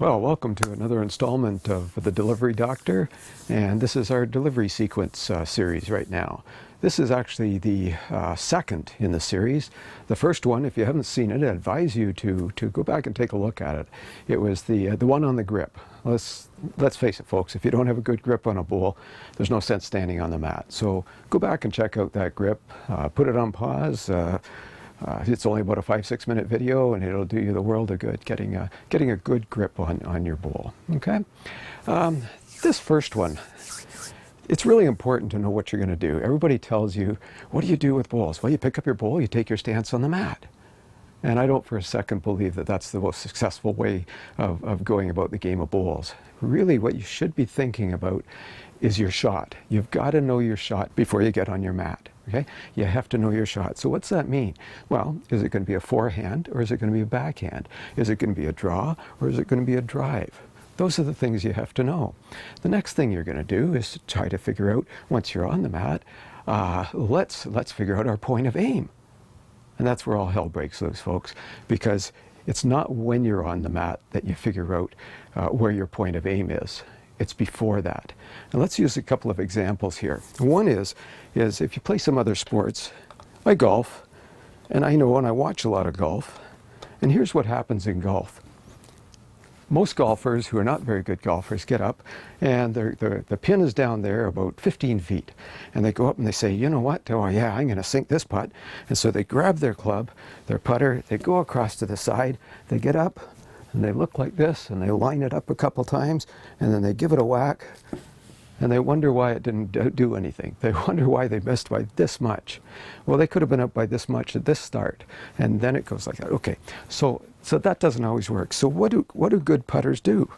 Well, welcome to another installment of The Delivery Doctor, and this is our delivery sequence series right now. This is actually the second in the series. The first one, if you haven't seen it, I advise you to go back and take a look at it. It was the one on the grip. Let's face it, folks, if you don't have a good grip on a bowl, there's no sense standing on the mat. So go back and check out that grip, put it on pause. It's only about a 5-6 minute video, and it'll do you the world of good getting a good grip on your bowl. Okay, this first one, it's really important to know what you're going to do. Everybody tells you, what do you do with bowls? Well, you pick up your bowl, you take your stance on the mat. And I don't for a second believe that that's the most successful way of going about the game of bowls. Really, what you should be thinking about is your shot. You've got to know your shot before you get on your mat. Okay? You have to know your shot. So what's that mean? Well, is it going to be a forehand or is it going to be a backhand? Is it going to be a draw or is it going to be a drive? Those are the things you have to know. The next thing you're going to do is to try to figure out, once you're on the mat, let's figure out our point of aim. And that's where all hell breaks loose, folks, because it's not when you're on the mat that you figure out where your point of aim is. It's before that. And let's use a couple of examples here. One is if you play some other sports. I golf, and I know, and I watch a lot of golf, and here's what happens in golf. Most golfers who are not very good golfers get up, and the pin is down there about 15 feet. And they go up and they say, you know what? Oh yeah, I'm going to sink this putt. And so they grab their club, their putter, they go across to the side, they get up, and they look like this, and they line it up a couple times, and then they give it a whack, and they wonder why it didn't do anything. They wonder why they missed by this much. Well, they could have been up by this much at this start, and then it goes like that. Okay, so that doesn't always work. So what do good putters do?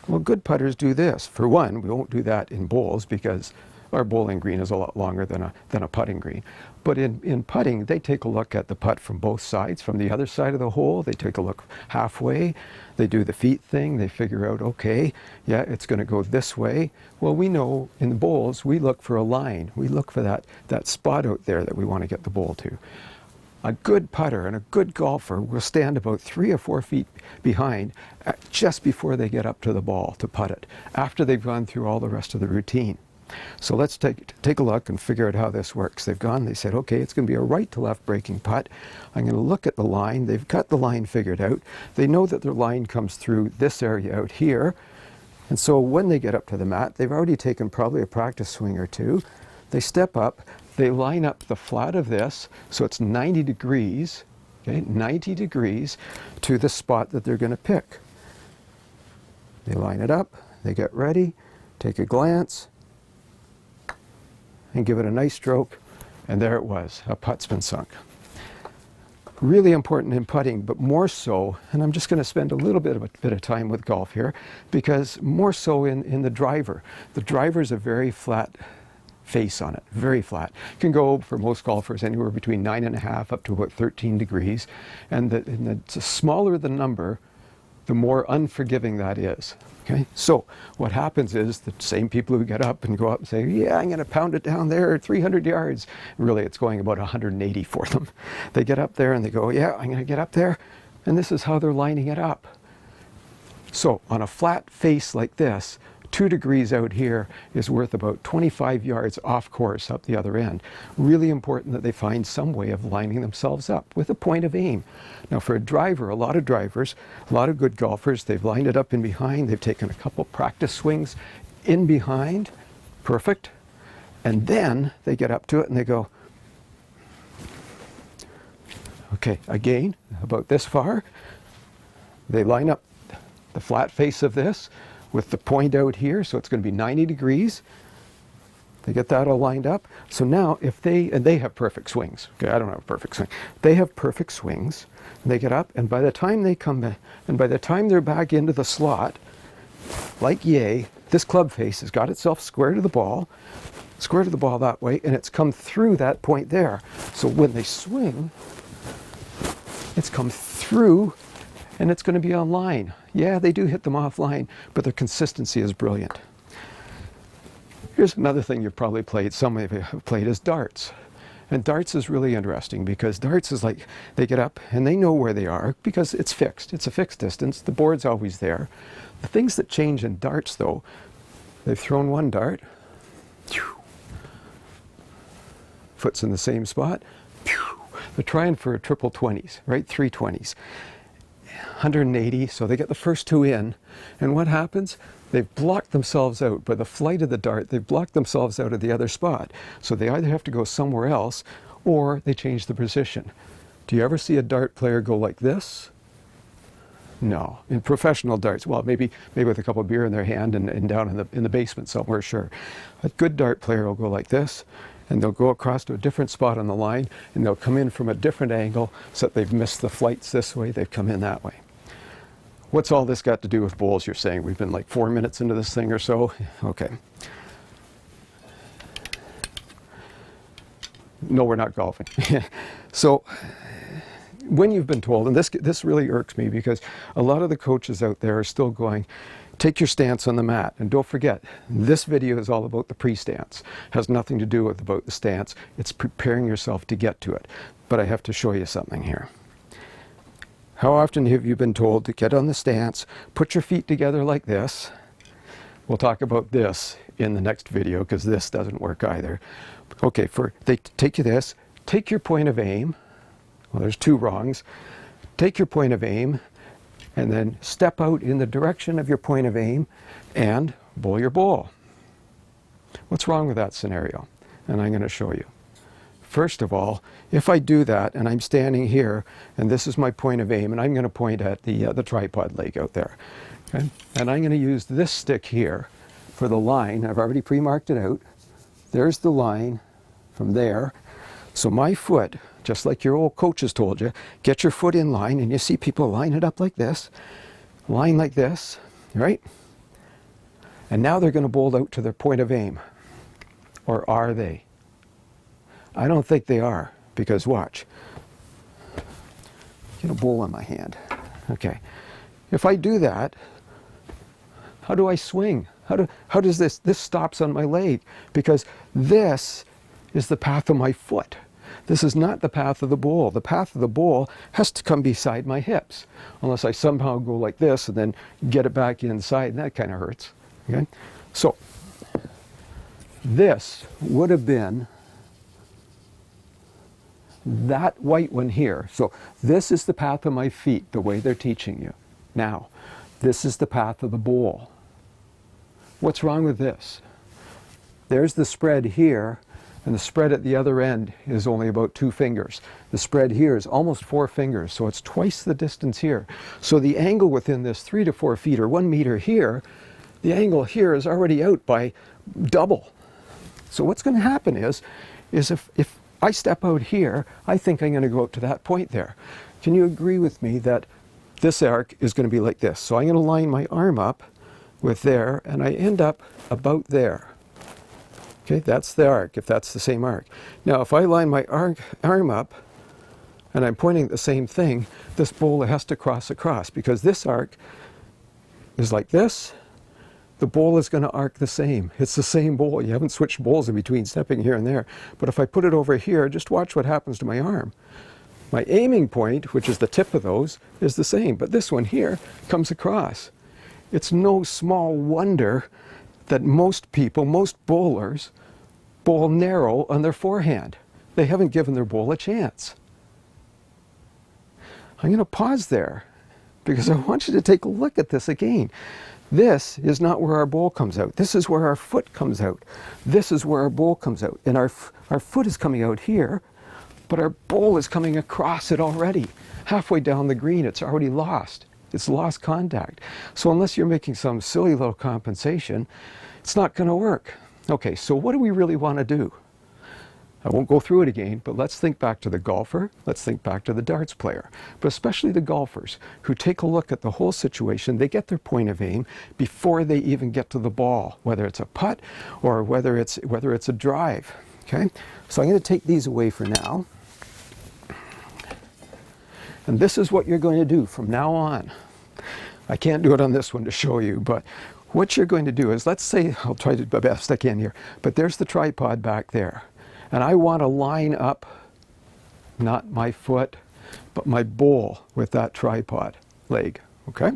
Well, good putters do this. For one, we won't do that in bowls because our bowling green is a lot longer than a putting green. But in putting, they take a look at the putt from both sides, from the other side of the hole. They take a look halfway. They do the feet thing. They figure out, okay, yeah, it's going to go this way. Well, we know in the bowls, we look for a line. We look for that spot out there that we want to get the bowl to. A good putter and a good golfer will stand about 3 or 4 feet behind just before they get up to the ball to putt it, after they've gone through all the rest of the routine. So let's take a look and figure out how this works. They've gone, they said, okay, it's going to be a right to left breaking putt. I'm going to look at the line. They've got the line figured out. They know that their line comes through this area out here. And so when they get up to the mat, they've already taken probably a practice swing or two. They step up, they line up the flat of this, so it's 90 degrees, okay, 90 degrees to the spot that they're going to pick. They line it up, they get ready, take a glance, and give it a nice stroke, and there it was, a putt's been sunk. Really important in putting, but more so, and I'm just going to spend a little bit of time with golf here, because more so in the driver. The driver's a very flat face on it, very flat. It can go, for most golfers, anywhere between 9.5 up to about 13 degrees, and the smaller the number, the more unforgiving that is. Okay, so what happens is the same people who get up and go up and say, yeah, I'm going to pound it down there 300 yards. Really, it's going about 180 for them. They get up there and they go, yeah, I'm going to get up there. And this is how they're lining it up. So on a flat face like this, 2 degrees out here is worth about 25 yards off course up the other end. Really important that they find some way of lining themselves up with a point of aim. Now for a driver, a lot of drivers, a lot of good golfers, they've lined it up in behind, they've taken a couple practice swings in behind, perfect, and then they get up to it and they go, okay, again, about this far, they line up the flat face of this with the point out here, so it's going to be 90 degrees. They get that all lined up. So now if they have perfect swings. Okay, I don't have a perfect swing. They have perfect swings. And they get up, and by the time they come back, and by the time they're back into the slot, like yay, this club face has got itself square to the ball that way, and it's come through that point there. So when they swing, it's come through, and it's going to be on line. Yeah, they do hit them offline, but their consistency is brilliant. Here's another thing you've probably played, some of you have played, is darts. And darts is really interesting because darts is like they get up and they know where they are because it's fixed. It's a fixed distance. The board's always there. The things that change in darts, though, they've thrown one dart, foot's in the same spot. They're trying for a triple 20s, right? 320s. 180, so they get the first two in. And what happens? They've blocked themselves out. By the flight of the dart, they've blocked themselves out of the other spot. So they either have to go somewhere else or they change the position. Do you ever see a dart player go like this? No. In professional darts, well, maybe with a couple of beer in their hand and down in the basement somewhere, sure. A good dart player will go like this, and they'll go across to a different spot on the line, and they'll come in from a different angle so that they've missed the flights this way, they've come in that way. What's all this got to do with bowls, you're saying? We've been like 4 minutes into this thing or so? Okay. No, we're not golfing. So, when you've been told, and this really irks me because a lot of the coaches out there are still going, take your stance on the mat. And don't forget, this video is all about the pre-stance. It has nothing to do with about the stance. It's preparing yourself to get to it. But I have to show you something here. How often have you been told to get on the stance, put your feet together like this? We'll talk about this in the next video because this doesn't work either. Okay, they take you this, take your point of aim. Well, there's two wrongs. Take your point of aim and then step out in the direction of your point of aim and bowl your ball. What's wrong with that scenario? And I'm going to show you. First of all, if I do that and I'm standing here and this is my point of aim and I'm going to point at the tripod leg out there, okay? And I'm going to use this stick here for the line. I've already pre-marked it out. There's the line from there. So my foot, just like your old coaches told you, get your foot in line, and you see people line it up like this, line like this, right? And now they're going to bowl out to their point of aim. Or are they? I don't think they are, because watch. Get a bowl in my hand. Okay. If I do that, how do I swing? How does this stops on my leg? Because this is the path of my foot. This is not the path of the bowl. The path of the bowl has to come beside my hips, unless I somehow go like this and then get it back inside, and that kind of hurts. Okay? So this would have been that white one here. So this is the path of my feet, the way they're teaching you. Now, this is the path of the bowl. What's wrong with this? There's the spread here, and the spread at the other end is only about 2 fingers. The spread here is almost 4 fingers, so it's twice the distance here. So the angle within this 3 to 4 feet, or 1 meter here, the angle here is already out by double. So what's going to happen is if I step out here, I think I'm going to go out to that point there. Can you agree with me that this arc is going to be like this? So I'm going to line my arm up with there, and I end up about there. Okay, that's the arc, if that's the same arc. Now, if I line my arm up, and I'm pointing at the same thing, this bowl has to cross across, because this arc is like this. The bowl is going to arc the same. It's the same bowl. You haven't switched bowls in between, stepping here and there. But if I put it over here, just watch what happens to my arm. My aiming point, which is the tip of those, is the same. But this one here comes across. It's no small wonder that most people, most bowlers, bowl narrow on their forehand. They haven't given their bowl a chance. I'm going to pause there because I want you to take a look at this again. This is not where our bowl comes out. This is where our foot comes out. This is where our bowl comes out. And our foot is coming out here, but our bowl is coming across it already. Halfway down the green, it's already lost. It's lost contact. So unless you're making some silly little compensation, it's not going to work. Okay, so what do we really want to do? I won't go through it again, but let's think back to the golfer. Let's think back to the darts player, but especially the golfers who take a look at the whole situation. They get their point of aim before they even get to the ball, whether it's a putt or whether it's a drive. Okay, so I'm going to take these away for now. And this is what you're going to do from now on. I can't do it on this one to show you, but what you're going to do is, let's say, I'll try to do the best I can here, but there's the tripod back there. And I want to line up, not my foot, but my bowl with that tripod leg, okay?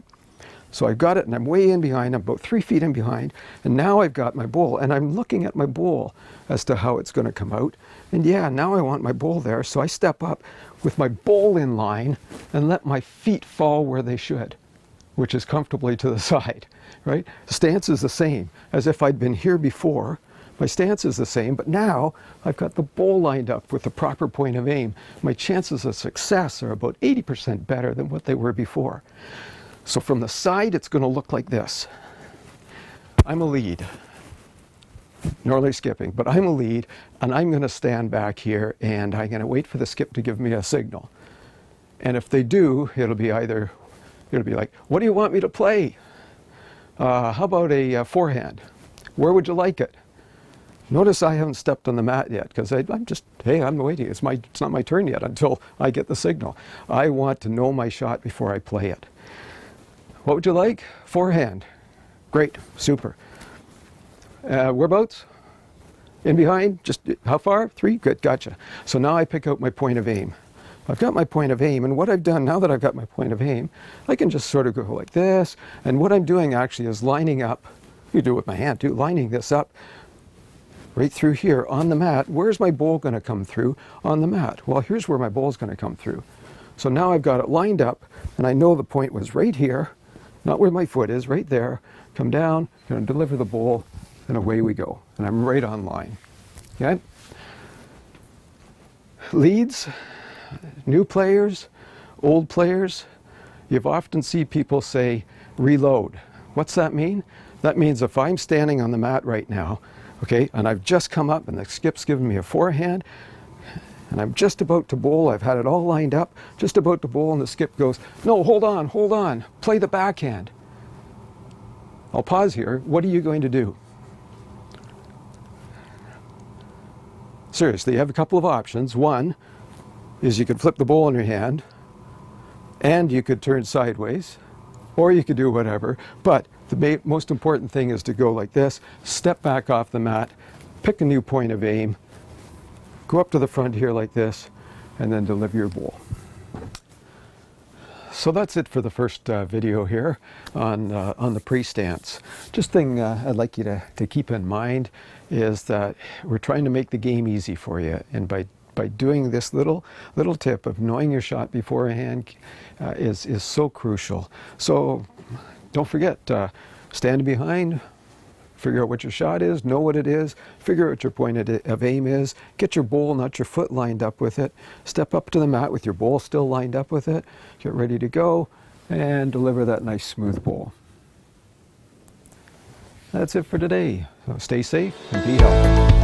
So I've got it, and I'm way in behind. I'm about 3 feet in behind, and now I've got my bowl, and I'm looking at my bowl as to how it's going to come out. And yeah, now I want my bowl there, so I step up with my bowl in line and let my feet fall where they should, which is comfortably to the side, right? The stance is the same as if I'd been here before. My stance is the same, but now I've got the bowl lined up with the proper point of aim. My chances of success are about 80% better than what they were before. So from the side, it's going to look like this. I'm a lead. Normally skipping, but I'm a lead, and I'm going to stand back here, and I'm going to wait for the skip to give me a signal. And if they do, it'll be like, what do you want me to play? How about a forehand? Where would you like it? Notice I haven't stepped on the mat yet, because I'm just, hey, I'm waiting. It's not my turn yet until I get the signal. I want to know my shot before I play it. What would you like? Forehand. Great, super. Whereabouts? In behind? Just how far? 3? Good, gotcha. So now I pick out my point of aim. I've got my point of aim, and what I've done now that I've got my point of aim, I can just sort of go like this, and what I'm doing actually is lining up, you do it with my hand too, lining this up right through here on the mat. Where's my bowl going to come through on the mat? Well, here's where my bowl's going to come through. So now I've got it lined up, and I know the point was right here, not where my foot is, right there. Come down, going to deliver the bowl, and away we go. And I'm right on line. Okay? Leads, new players, old players, you've often seen people say, reload. What's that mean? That means if I'm standing on the mat right now, okay, and I've just come up and the skip's given me a forehand, and I'm just about to bowl, I've had it all lined up, just about to bowl, and the skip goes, no, hold on, play the backhand. I'll pause here. What are you going to do? Seriously, you have a couple of options. One is you could flip the bowl in your hand, and you could turn sideways, or you could do whatever, but the most important thing is to go like this, step back off the mat, pick a new point of aim, go up to the front here like this, and then deliver your bowl. So that's it for the first video here on the pre-stance. Just thing I'd like you to keep in mind is that we're trying to make the game easy for you, and by doing this little tip of knowing your shot beforehand is so crucial. So don't forget, stand behind, figure out what your shot is, know what it is, figure out what your point of aim is, get your bowl, not your foot, lined up with it, step up to the mat with your bowl still lined up with it, get ready to go, and deliver that nice smooth bowl. That's it for today. So stay safe and be healthy.